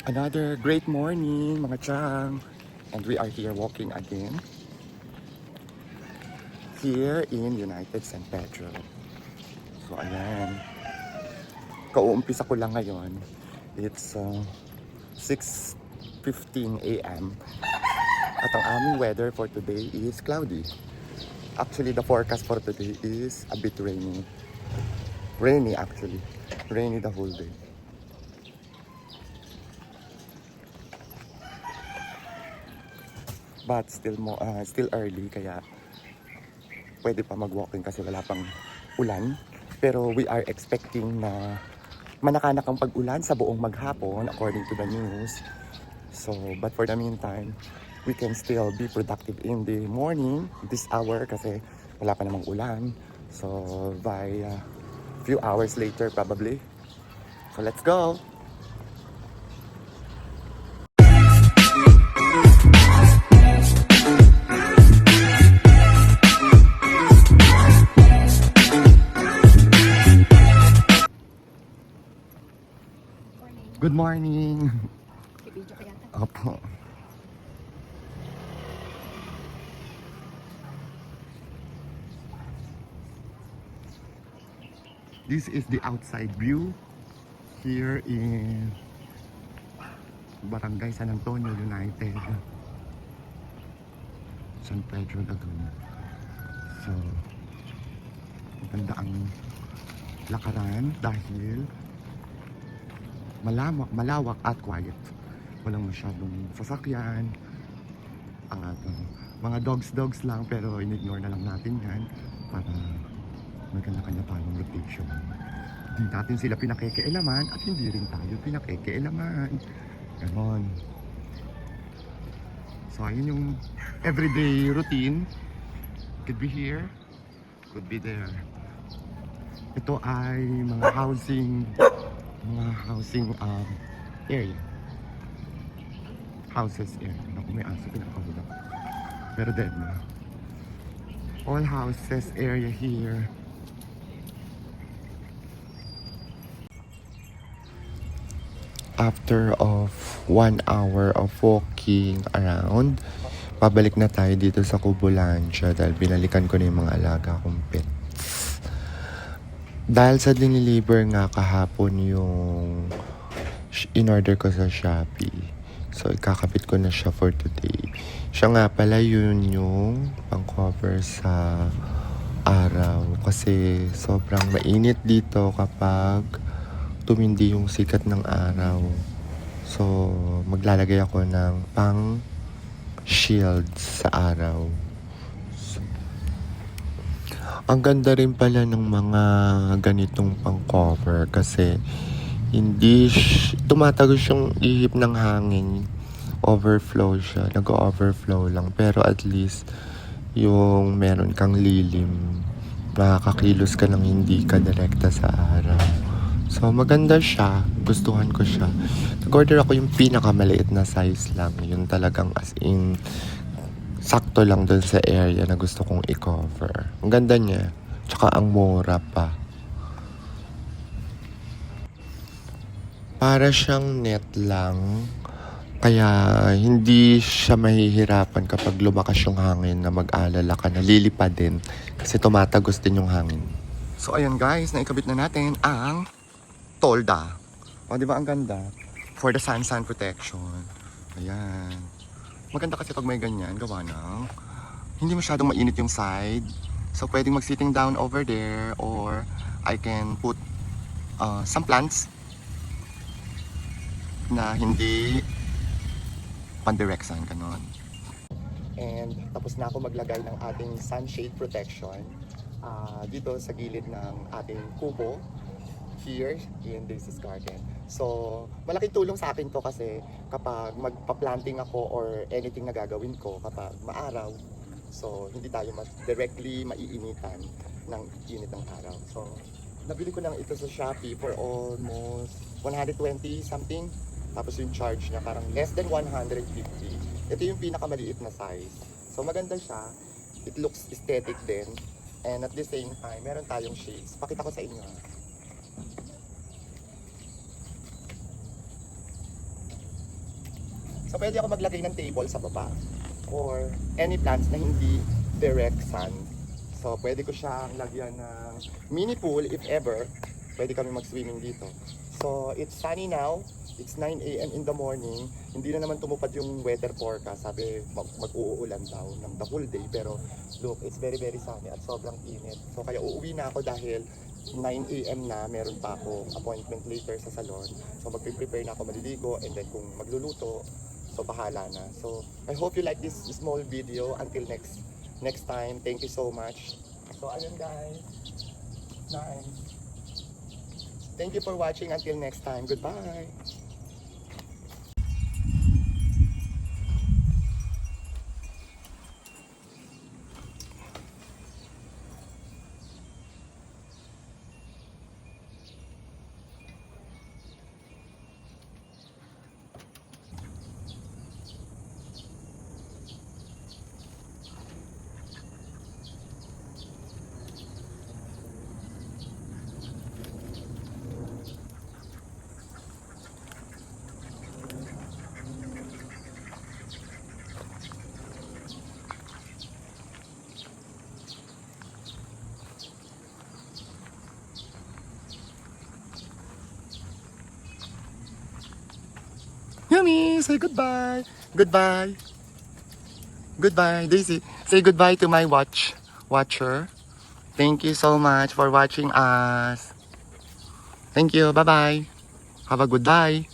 Another great morning mga chang, and we are here walking again here in United San Pedro. So ayan, kauumpisa ko lang ngayon. It's 6:15 a.m. at ang aming weather for today is cloudy. Actually, the forecast for today is a bit rainy. Rainy actually. Rainy the whole day. But still early, kaya pwede pa mag-walking kasi wala pang ulan. Pero we are expecting na manakanak ang pag-ulan sa buong maghapon according to the news. So, but for the meantime, we can still be productive in the morning, this hour, kasi wala pa namang ulan. So, by few hours later probably. So, let's go! Good morning! Video ka yata. Opo. This is the outside view here in Barangay San Antonio United, San Pedro, Laguna. So, maganda ang lakaran dahil malawak at quiet. Walang masyadong sasakyan at mga dogs lang, pero in-ignore na lang natin yan para magkanya-kanya tayong rotation. Hindi natin sila pinakikialaman at hindi rin tayo pinakikialaman. Ganon. So ayun yung everyday routine. Could be here, could be there. Ito ay mga housing area. Houses area. Naku, may aso pinakahulap. Pero dead na. All houses area here. After of 1 hour of walking around, pabalik na tayo dito sa Kubulancia dahil binalikan ko na yung mga alaga kong pets. Dahil sa diniliver nga kahapon yung in-order ko sa Shopee. So, ikakabit ko na siya for today. Siya nga pala yun yung pang-cover sa araw. Kasi sobrang mainit dito kapag tumindi yung sikat ng araw. So, maglalagay ako ng pang-shield sa araw. So, ang ganda rin pala ng mga ganitong pang-cover kasi hindi tumatagos yung ihip ng hangin. Overflow siya. Nag-overflow lang. Pero at least, yung meron kang lilim, makakakilos ka ng hindi ka direkta sa araw. So, maganda siya. Gustuhan ko siya. Nag-order ako yung pinakamaliit na size lang. Yung talagang as in, sakto lang dun sa area na gusto kong i-cover. Ang ganda niya. Tsaka ang mura pa. Para siyang net lang. Kaya hindi siya mahihirapan kapag lumakas yung hangin na mag-alala ka na lilipad din. Kasi tumatagos din yung hangin. So ayan guys, naikabit na natin ang tolda. O diba ang ganda? For the sun protection. Ayan. Maganda kasi pag may ganyan, gawa ng hindi masyadong mainit yung side. So pwedeng mag-sitting down over there or I can put some plants na hindi pan-direct sun, ganon. And tapos na ako maglagay ng ating sunshade protection dito sa gilid ng ating kubo here in Daisy's Garden. So, malaking tulong sa akin to kasi kapag magpa-planting ako or anything na gagawin ko kapag maaraw, so hindi tayo directly maiinitan ng init ng araw. So, nabili ko lang ito sa Shopee for almost 120 something. Tapos yung charge niya parang less than 150. Ito yung pinakamaliit na size. So maganda siya. It looks aesthetic din. And at the same time, meron tayong shades. Pakita ko sa inyo. So pwede ako maglagay ng table sa baba or any plants na hindi direct sun. So pwede ko siyang lagyan ng mini pool if ever. Pwede kami mag-swimming dito. So it's sunny now. It's 9 a.m. in the morning. Hindi na naman tumupad yung weather forecast. Sabi mag-uulan daw ng the whole day. Pero look, it's very sunny at sobrang init. So kaya uuwi na ako dahil 9 a.m. na, meron pa akong appointment later sa salon. So magpe-prepare na ako maliligo and then kung magluluto, so bahala na. So I hope you like this small video. Until next time, thank you so much. So ayun guys. Nice. Thank you for watching. Until next time. Goodbye. Yumi, say goodbye. Goodbye. Goodbye, Daisy. Say goodbye to my watcher. Thank you so much for watching us. Thank you. Bye-bye. Have a good day.